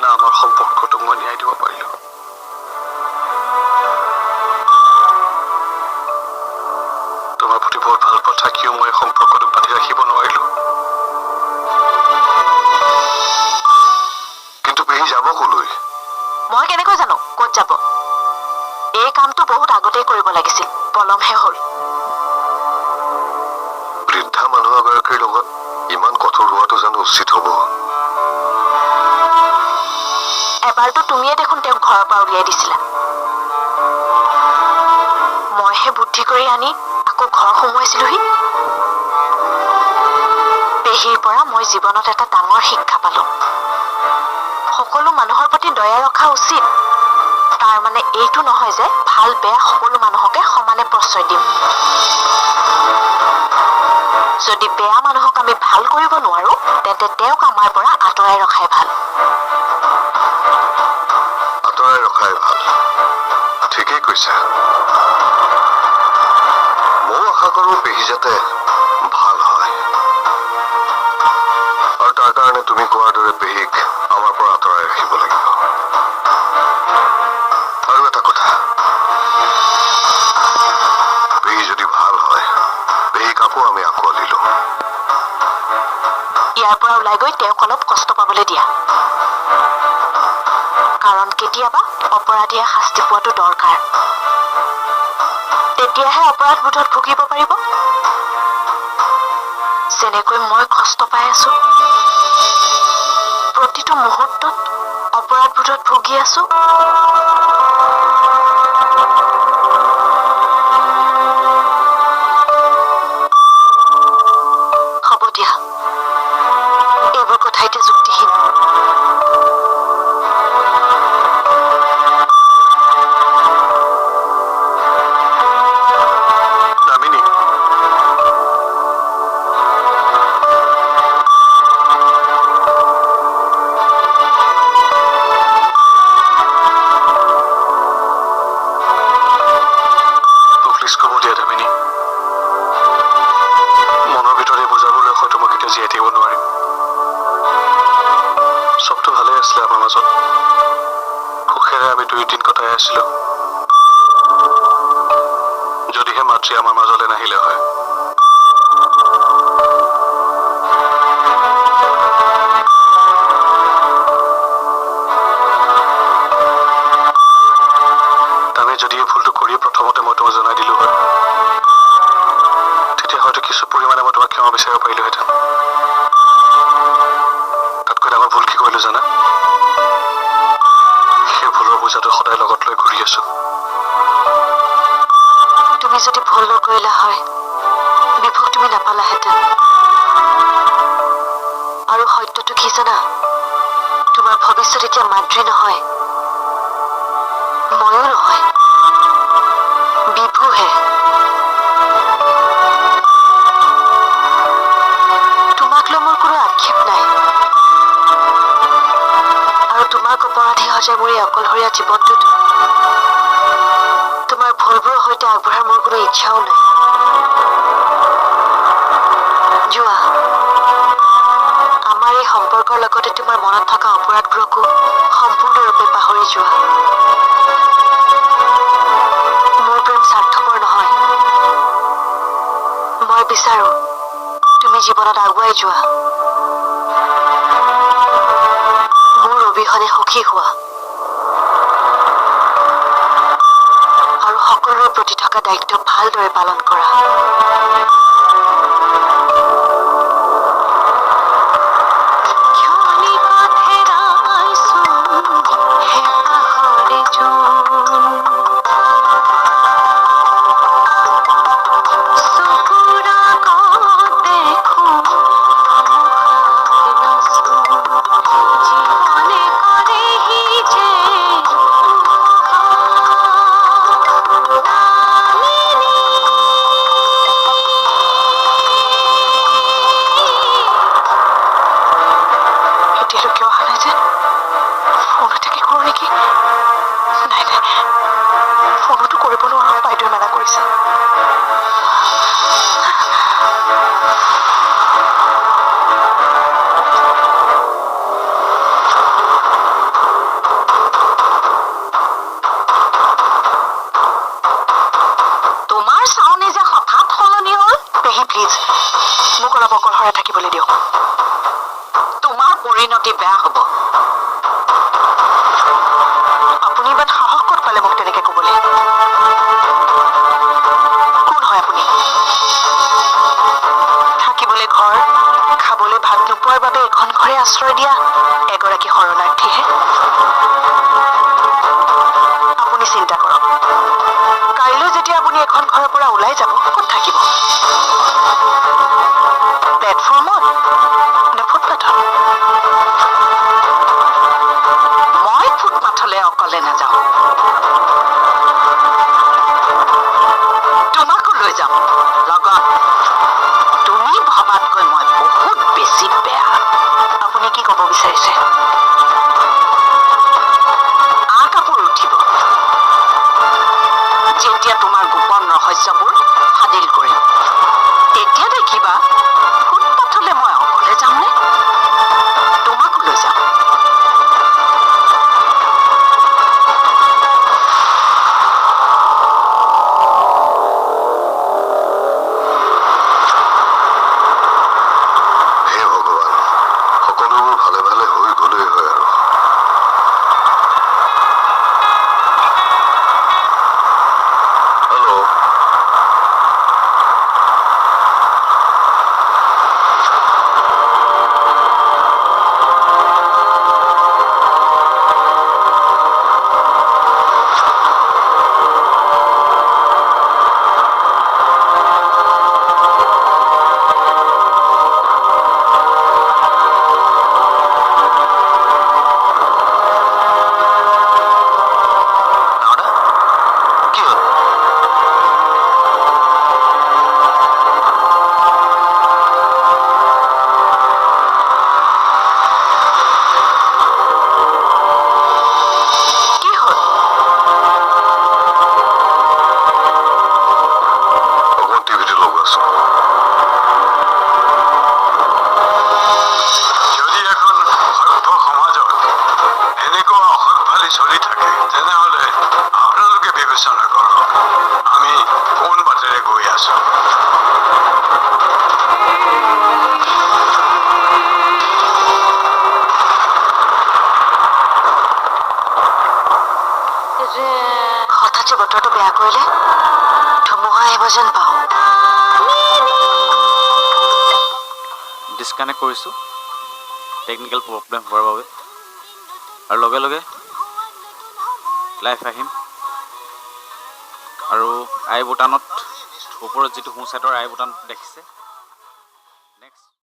না আমাৰ সম্পৰ্কটোক মই ন্যায় দিব পাৰিলোঁ। তোমাৰ প্ৰতি বহুত ভাল পোৱা থাকিও মই সম্পৰ্কটোক বান্ধি ৰাখিব নোৱাৰিলোঁ। কিন্তু পেহী যাব কলৈ? মই কেনেকৈ জানো ক'ত যাব? এই কামটো বহুত আগতেই কৰিব লাগিছিল, পলমহে হ'ল। বৃদ্ধা মানুহ এগৰাকীৰ লগত ইমান কঠোৰ হোৱাটো জানো উচিত হ'ব? এবাৰতো তুমিয়ে দেখোন তেওঁক ঘৰৰ পৰা উলিয়াই দিছিলা। মইহে বুদ্ধি কৰি আনি আকৌ ঘৰ সোমোৱাইছিলোহি। পেহীৰ পৰা মই জীৱনত এটা ডাঙৰ শিক্ষা পালো। সকলো মানুহৰ প্ৰতি দয়া ৰখা উচিত। তাৰ মানে এইটো নহয় যে ভাল বেয়া সকলো মানুহকে সমানে প্ৰশ্ৰয় দিম। যদি বেয়া মানুহক আমি ভাল কৰিব নোৱাৰো, তেন্তে তেওঁক আমাৰ পৰা আঁতৰাই ৰখাই ভাল। আঁতৰাই ৰখাই ভাল, ঠিকেই কৈছা। ময়ো আশা কৰোঁ পেহী যাতে ভাল হয়, আৰু তাৰ কাৰণে তুমি কোৱাৰ দৰে পেহীক আমাৰ পৰা আঁতৰাই ৰাখিব লাগিব। আৰু এটা কথা, পেহী যদি ভাল হয়, পেহীক আকৌ আমি আঁকোৱালি লওঁ। ইয়াৰ পৰা ওলাই গৈ তেওঁক অলপ কষ্ট পাবলৈ দিয়া, কাৰণ কেতিয়াবা অপৰাধীয়ে শাস্তি পোৱাটো দৰকাৰ। তেতিয়াহে অপৰাধবোধত ভুগিব পাৰিব। যেনেকৈ মই কষ্ট পাই আছো, প্ৰতিটো মুহূৰ্তত অপৰাধবোধত ভুগি আছো। হ'ব দিয়া, এইবোৰ কথা এতিয়া যুক্তিহীন। দামিনী, প্লিজ ক'ব দিয়া দামিনী। মনৰ ভিতৰে বুজাবলৈ হয়তো মই কেতিয়া জীয়াই থাকিব নোৱাৰিম। চবটো ভালেই আছিলে আমাৰ মাজত, সুখেৰে আমি 2 দিন কটাই আছিলো। যদিহে মাতৃ আমাৰ মাজলৈ নাহিলে হয়। আমি যদি এই ভুলটো কৰি প্ৰথমতে মই তোমাক জনাই দিলো হয়, তেতিয়া হয়তো কিছু পৰিমাণে মই তোমাক ক্ষমা বিচাৰিব পাৰিলোহেঁতেন। তাতকৈ ডাঙৰ ভুল কি কৰিলো জানা? সেই ভুলৰ বোজাটো সদায় লগত লৈ ঘূৰি আছো। তুমি যদি ভুল নকৰিলা হয়, বিভোগ তুমি নাপালাহেঁতেন। আৰু সত্যটো কি জানা? তোমাৰ ভৱিষ্যত এতিয়া মাতৃ নহয়, ময়ো নহয়, বিভুহে। তোমাক লৈ মোৰ কোনো আক্ষেপ নাই, আৰু তোমাক অপৰাধী সজাই মোৰ এই অকলশৰীয়া জীৱনটোত তোমাৰ ভুলবোৰৰ সৈতে আগবঢ়াৰ মোৰ কোনো ইচ্ছাও নাই। যোৱা, আমাৰ এই সম্পৰ্কৰ লগতে তোমাৰ মনত থকা অপৰাধবোৰকো সম্পূৰ্ণৰূপে পাহৰি যোৱা। মোৰ প্ৰেম স্বাৰ্থপৰ নহয়। মই বিচাৰো তুমি জীৱনত আগুৱাই যোৱা, মোৰ অবিহনে সুখী হোৱা, আৰু সকলোৰে প্ৰতি থকা দায়িত্ব ভালদৰে পালন কৰা। অলপ অকলশৰে থাকিবলৈ দিয়ক। তোমাৰ পৰিণতি বেয়া হ'ব। আপুনি ইমান সাহস ক'ত পালে মোক তেনেকে ক'বলৈ? কোন হয় আপুনি? থাকিবলৈ ঘৰ, খাবলৈ ভাত নোপোৱাৰ বাবে এখন ঘৰে আশ্ৰয় দিয়া এগৰাকী শৰণাৰ্থীহে। আপুনি চিন্তা কৰক, কাইলৈ যেতিয়া আপুনি এখন ঘৰৰ পৰা ওলাই যাব, ক'ত থাকিব? প্লেটফৰ্মত নে ফুটপাথত? মই ফুটপাথলৈ অকলে নাযাওঁ। তোমাকো লৈ যাম লগত। তুমি ভবাতকৈ মই বহুত বেছি বেয়া। আপুনি কি ক'ব বিচাৰিছে? কাপোৰ উঠিব যেতিয়া তোমাৰ গোপন ৰহস্যবোৰ ফাদিল কৰিম। তেতিয়া দেখিবা ফুটপাথলৈ মই অকলে যামনে তোমাকো লৈ যাম। হে ভগৱান, সকলোবোৰ ভালে ভালে হৈ গ'লেই হয় আৰু। হেল্ল', কি হ'ল? কি হ'ল? অকণমান টিভিটো লগোৱাচোন। যদি এখন সভ্য সমাজত এনেকুৱা অসভ্যালি চলি থাকে, তেনেহ'লে আপোনালোকে বিবেচনা কৰক আমি কোন বাটেৰে গৈ আছো। হঠাৎ যে বতৰটো বেয়া কৰিলে, ধুমুহা আহিব যেন পাওঁ। ডিছকানেক্ট কৰিছোঁ টেকনিকেল প্ৰব্লেম হোৱাৰ বাবে, আৰু লগে লগে লাইভ আহিম। আৰু আই বুটানত ওপৰত যিটো সোঁ চাইডৰ আই বুটান দেখিছে